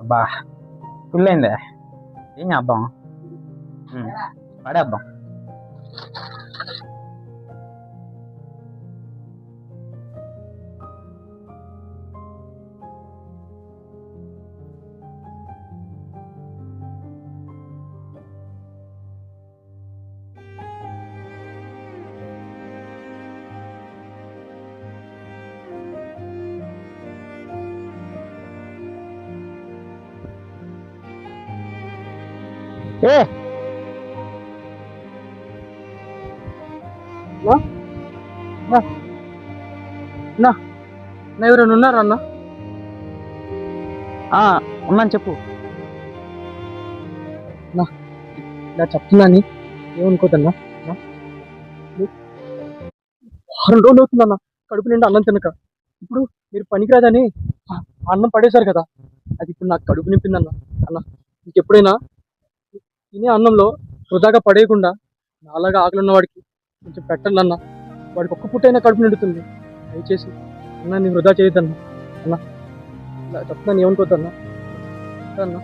అబ్బా ఫుల్ అయిందే. ఏం చేద్దాం? పడేద్దాం. ఏ ఎవరైనా ఉన్నారా అన్న? ఉన్నాను, చెప్పు. ఇలా చెప్తున్నాని ఏమనుకోదన్నా. వారం రోజులు అవుతుందన్న కడుపు నిండా అన్నం తినక. ఇప్పుడు మీరు పనికిరాదని అన్నం పడేశారు కదా, అది ఇప్పుడు నాకు కడుపు నింపిందన్న. అన్న ఇంకెప్పుడైనా తినే అన్నంలో వృధాగా పడేయకుండా నాలాగా ఆకలి ఉన్న వాడికి కొంచెం పెట్టండి అన్న. వాడికి ఒక్క పుట్టైనా కడుపు నిండుతుంది. దయచేసి అన్నాన్ని వృధా చేయొద్దన్న. అన్న ఇలా చెప్తున్నాను, ఏమనుకోద్దన్నా అన్న.